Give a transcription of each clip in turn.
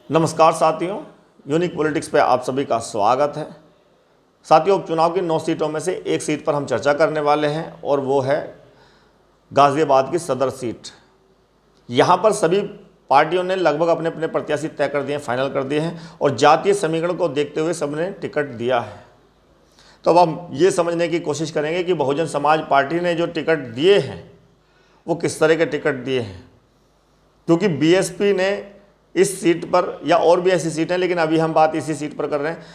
नमस्कार साथियों, unique politics पे आप सभी का स्वागत है। साथियों, उपचुनाव की 9 सीटों में से एक सीट पर हम चर्चा करने वाले हैं और वो है गाज़ियाबाद की सदर सीट। यहाँ पर सभी पार्टियों ने लगभग अपने अपने प्रत्याशी तय कर दिए, फाइनल कर दिए हैं और जातीय समीकरण को देखते हुए सबने टिकट दिया है। तो अब हम ये समझने की कोशिश करेंगे कि बहुजन समाज पार्टी ने जो टिकट दिए हैं वो किस तरह के टिकट दिए हैं, क्योंकि बीएसपी ने इस सीट पर, या और भी ऐसी सीट हैं लेकिन अभी हम बात इसी सीट पर कर रहे हैं,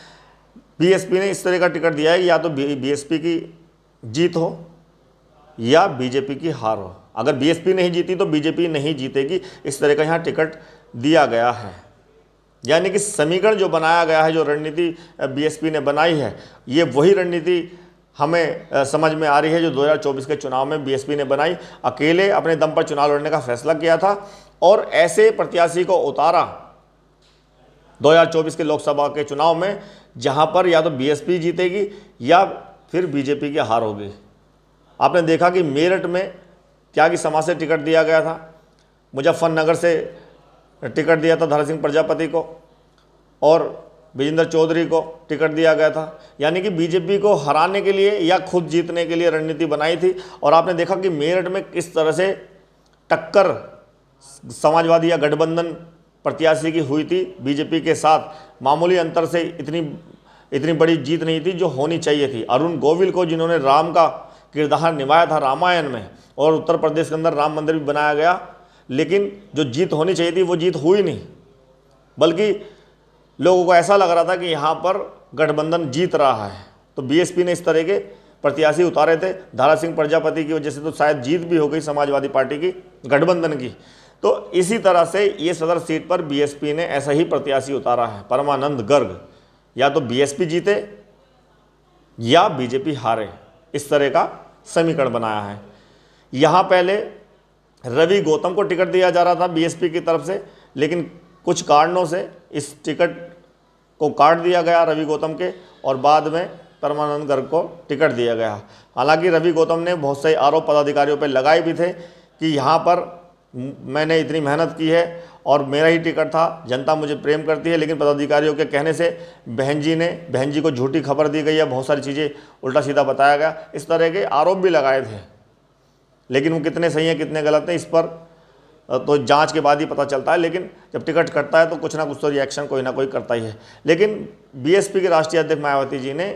बीएसपी ने इस तरह का टिकट दिया है कि या तो बीएसपी की जीत हो या बीजेपी की हार हो। अगर बीएसपी नहीं जीती तो बीजेपी नहीं जीतेगी, इस तरह का यहाँ टिकट दिया गया है। यानी कि समीकरण जो बनाया गया है, जो रणनीति बीएसपी ने बनाई है, ये वही रणनीति हमें समझ में आ रही है जो 2024 के चुनाव में बीएसपी ने बनाई। अकेले अपने दम पर चुनाव लड़ने का फैसला किया था और ऐसे प्रत्याशी को उतारा 2024 के लोकसभा के चुनाव में जहां पर या तो बीएसपी जीतेगी या फिर बीजेपी की हार होगी। आपने देखा कि मेरठ में त्यागी समाज से टिकट दिया गया था, मुजफ्फरनगर से टिकट दिया था धरा सिंह प्रजापति को और विजेंद्र चौधरी को टिकट दिया गया था। यानी कि बीजेपी को हराने के लिए या खुद जीतने के लिए रणनीति बनाई थी। और आपने देखा कि मेरठ में किस तरह से टक्कर समाजवादी या गठबंधन प्रत्याशी की हुई थी बीजेपी के साथ। मामूली अंतर से इतनी बड़ी जीत नहीं थी जो होनी चाहिए थी। अरुण गोविल को, जिन्होंने राम का किरदार निभाया था रामायण में, और उत्तर प्रदेश के अंदर राम मंदिर भी बनाया गया, लेकिन जो जीत होनी चाहिए थी वो जीत हुई नहीं, बल्कि लोगों को ऐसा लग रहा था कि यहाँ पर गठबंधन जीत रहा है। तो बीएसपी ने इस तरह के प्रत्याशी उतारे थे। धारा सिंह प्रजापति की वजह से तो शायद जीत भी हो गई समाजवादी पार्टी की, गठबंधन की। तो इसी तरह से ये सदर सीट पर बीएसपी ने ऐसा ही प्रत्याशी उतारा है, परमानंद गर्ग। या तो बीएसपी जीते या बीजेपी हारे, इस तरह का समीकरण बनाया है। यहाँ पहले रवि गौतम को टिकट दिया जा रहा था बीएसपी की तरफ से, लेकिन कुछ कारणों से इस टिकट को काट दिया गया रवि गौतम के, और बाद में परमानंद गर्ग को टिकट दिया गया। हालांकि रवि गौतम ने बहुत से आरोप पदाधिकारियों पर लगाए भी थे कि यहाँ पर मैंने इतनी मेहनत की है और मेरा ही टिकट था, जनता मुझे प्रेम करती है, लेकिन पदाधिकारियों के कहने से बहन जी को झूठी खबर दी गई है, बहुत सारी चीज़ें उल्टा सीधा बताया गया, इस तरह के आरोप भी लगाए थे। लेकिन वो कितने सही हैं कितने गलत हैं इस पर तो जांच के बाद ही पता चलता है। लेकिन जब टिकट कटता है तो कुछ ना कुछ तो रिएक्शन कोई ना कोई करता ही है। लेकिन बीएसपी के राष्ट्रीय अध्यक्ष मायावती जी ने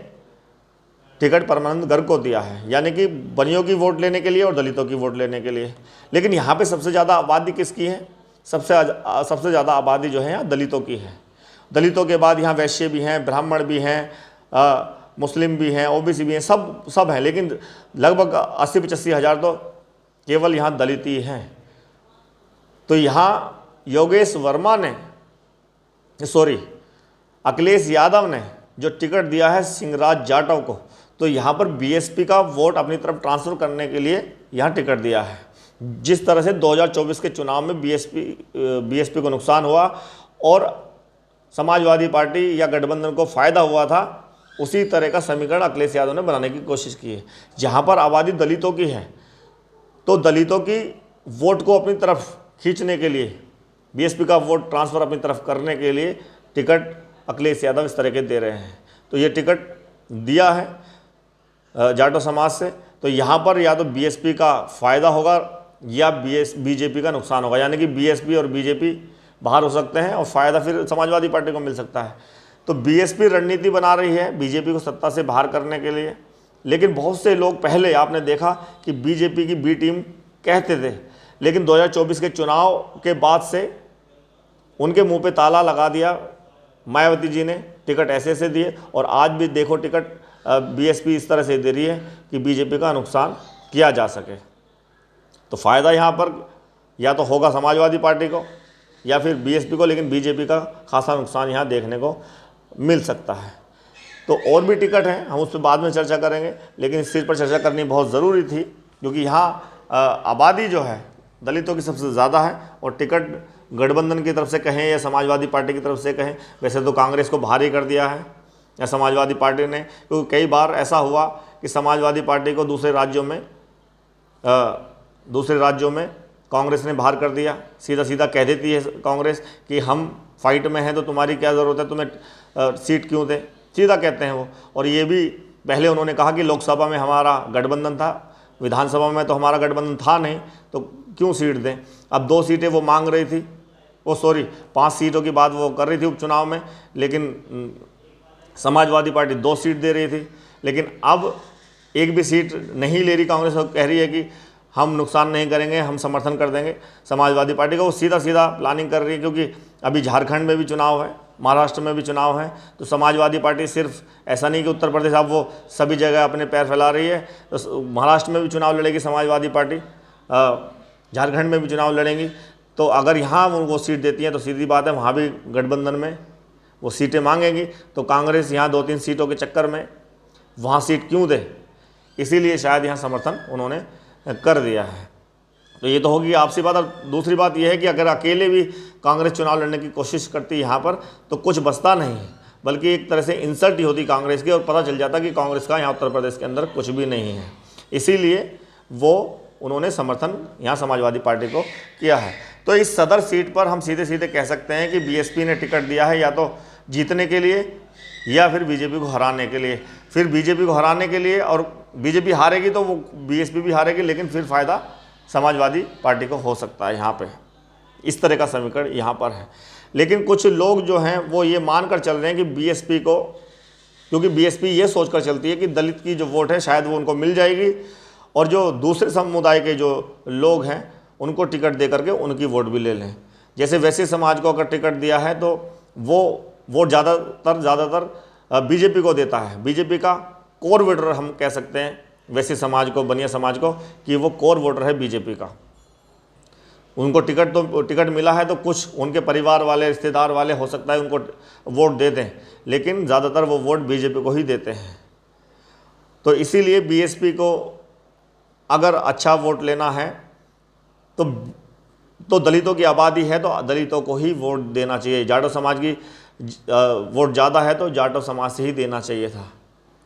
टिकट परमानंद गर्ग को दिया है, यानी कि बनियों की वोट लेने के लिए और दलितों की वोट लेने के लिए। लेकिन यहाँ पे सबसे ज़्यादा आबादी किसकी है? सबसे ज़्यादा आबादी जो है यहाँ दलितों की है। दलितों के बाद यहाँ वैश्य भी हैं, ब्राह्मण भी हैं, मुस्लिम भी हैं, ओबीसी भी हैं, सब हैं। लेकिन लगभग 80-85 हज़ार तो केवल यहाँ दलित ही हैं। तो यहाँ योगेश वर्मा ने, अखिलेश यादव ने जो टिकट दिया है सिंहराज जाटव को, तो यहाँ पर बीएसपी का वोट अपनी तरफ ट्रांसफ़र करने के लिए यहाँ टिकट दिया है। जिस तरह से 2024 के चुनाव में बीएसपी को नुकसान हुआ और समाजवादी पार्टी या गठबंधन को फ़ायदा हुआ था, उसी तरह का समीकरण अखिलेश यादव ने बनाने की कोशिश की है। जहाँ पर आबादी दलितों की है तो दलितों की वोट को अपनी तरफ खींचने के लिए, बीएसपी का वोट ट्रांसफ़र अपनी तरफ करने के लिए टिकट अखिलेश यादव इस तरह के दे रहे हैं। तो ये टिकट दिया है जाटो समाज से, तो यहाँ पर या तो बीएसपी का फ़ायदा होगा या बीजेपी का नुकसान होगा। यानी कि बीएसपी और बीजेपी बाहर हो सकते हैं और फ़ायदा फिर समाजवादी पार्टी को मिल सकता है। तो बीएसपी रणनीति बना रही है बीजेपी को सत्ता से बाहर करने के लिए। लेकिन बहुत से लोग पहले आपने देखा कि बीजेपी की बी टीम कहते थे, लेकिन 2024 के चुनाव के बाद से उनके मुंह पे ताला लगा दिया मायावती जी ने, टिकट ऐसे दिए। और आज भी देखो टिकट बीएसपी इस तरह से दे रही है कि बीजेपी का नुकसान किया जा सके। तो फ़ायदा यहाँ पर या तो होगा समाजवादी पार्टी को या फिर बीएसपी को, लेकिन बीजेपी का खासा नुकसान यहाँ देखने को मिल सकता है। तो और भी टिकट हैं, हम उस पर बाद में चर्चा करेंगे, लेकिन इस चीज़ पर चर्चा करनी बहुत ज़रूरी थी क्योंकि यहाँ आबादी जो है दलितों की सबसे ज़्यादा है। और टिकट गठबंधन की तरफ से कहें या समाजवादी पार्टी की तरफ से कहें, वैसे तो कांग्रेस को भारी कर दिया है या समाजवादी पार्टी ने, क्योंकि कई बार ऐसा हुआ कि समाजवादी पार्टी को दूसरे राज्यों में कांग्रेस ने बाहर कर दिया। सीधा सीधा कह देती है कांग्रेस कि हम फाइट में हैं तो तुम्हारी क्या ज़रूरत है, तुम्हें सीट क्यों दें, सीधा कहते हैं वो। और ये भी पहले उन्होंने कहा कि लोकसभा में हमारा गठबंधन था, विधानसभा में तो हमारा गठबंधन था नहीं, तो क्यों सीट दें। अब 2 सीटें वो मांग रही थी, 5 सीटों की बात वो कर रही थी उपचुनाव में, लेकिन समाजवादी पार्टी 2 सीट दे रही थी। लेकिन अब एक भी सीट नहीं ले रही कांग्रेस, और कह रही है कि हम नुकसान नहीं करेंगे, हम समर्थन कर देंगे समाजवादी पार्टी का। वो सीधा सीधा प्लानिंग कर रही है, क्योंकि अभी झारखंड में भी चुनाव है, महाराष्ट्र में भी चुनाव है। तो समाजवादी पार्टी सिर्फ ऐसा नहीं कि उत्तर प्रदेश, अब वो सभी जगह अपने पैर फैला रही है। तो महाराष्ट्र में भी चुनाव लड़ेगी समाजवादी पार्टी, झारखंड में भी चुनाव लड़ेंगी। तो अगर यहाँ वो सीट देती हैं तो सीधी बात है वहाँ भी गठबंधन में वो सीटें मांगेंगी। तो कांग्रेस यहाँ 2-3 सीटों के चक्कर में वहाँ सीट क्यों दे, इसीलिए शायद यहाँ समर्थन उन्होंने कर दिया है। तो ये तो होगी आपसी बात। और दूसरी बात यह है कि अगर अकेले भी कांग्रेस चुनाव लड़ने की कोशिश करती यहाँ पर तो कुछ बचता नहीं है, बल्कि एक तरह से इंसल्ट ही होती कांग्रेस की, और पता चल जाता कि कांग्रेस का यहाँ उत्तर प्रदेश के अंदर कुछ भी नहीं है। इसीलिए उन्होंने समर्थन यहाँ समाजवादी पार्टी को किया है। तो इस सदर सीट पर हम सीधे सीधे कह सकते हैं कि बीएसपी ने टिकट दिया है या तो जीतने के लिए या फिर बीजेपी को हराने के लिए। फिर बीजेपी को हराने के लिए, और बीजेपी हारेगी तो वो बीएसपी भी हारेगी, लेकिन फिर फ़ायदा समाजवादी पार्टी को हो सकता है यहाँ पे। इस तरह का समीकरण यहाँ पर है। लेकिन कुछ लोग जो हैं वो ये मान कर चल रहे हैं कि बीएसपी को, क्योंकि बीएसपी ये सोच कर चलती है कि दलित की जो वोट है शायद वो उनको मिल जाएगी, और जो दूसरे समुदाय के जो लोग हैं उनको टिकट दे करके उनकी वोट भी ले लें। जैसे वैसे समाज को अगर टिकट दिया है तो वो वोट ज़्यादातर बीजेपी को देता है। बीजेपी का कोर वोटर हम कह सकते हैं वैसे समाज को, बनिया समाज को, कि वो कोर वोटर है बीजेपी का। उनको टिकट मिला है तो कुछ उनके परिवार वाले, रिश्तेदार वाले हो सकता है उनको वोट दे दें, लेकिन ज़्यादातर वो वोट बीजेपी को ही देते हैं। तो इसीलिए बीएसपी को अगर अच्छा वोट लेना है तो दलितों की आबादी है तो दलितों को ही वोट देना चाहिए। जाटो समाज की वोट ज़्यादा है तो जाटो समाज से ही देना चाहिए था।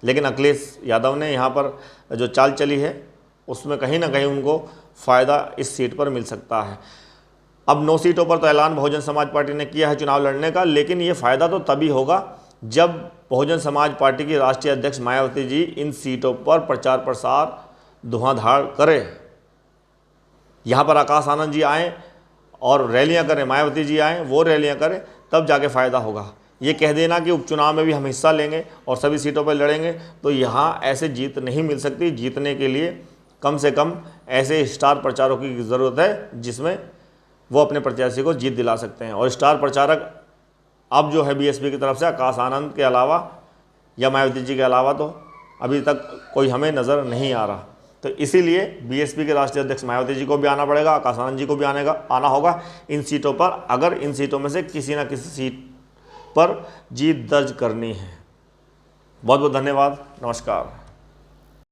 लेकिन अखिलेश यादव ने यहाँ पर जो चाल चली है उसमें कहीं ना कहीं उनको फ़ायदा इस सीट पर मिल सकता है। अब 9 सीटों पर तो ऐलान बहुजन समाज पार्टी ने किया है चुनाव लड़ने का, लेकिन ये फ़ायदा तो तभी होगा जब बहुजन समाज पार्टी की राष्ट्रीय अध्यक्ष मायावती जी इन सीटों पर प्रचार प्रसार धुआंधार करें। यहाँ पर आकाश आनंद जी आएँ और रैलियाँ करें, मायावती जी आएँ वो रैलियाँ करें, तब जाके फ़ायदा होगा। ये कह देना कि उपचुनाव में भी हम हिस्सा लेंगे और सभी सीटों पर लड़ेंगे, तो यहाँ ऐसे जीत नहीं मिल सकती। जीतने के लिए कम से कम ऐसे स्टार प्रचारकों की ज़रूरत है जिसमें वो अपने प्रत्याशी को जीत दिला सकते हैं। और स्टार प्रचारक अब जो है बीएसपी की तरफ से आकाश आनंद के अलावा या मायावती जी के अलावा तो अभी तक कोई हमें नज़र नहीं आ रहा। तो इसीलिए बीएसपी के राष्ट्रीय अध्यक्ष मायावती जी को भी आना पड़ेगा, आकाश आनंद जी को भी आना होगा इन सीटों पर, अगर इन सीटों में से किसी न किसी सीट पर जीत दर्ज करनी है। बहुत बहुत धन्यवाद, नमस्कार।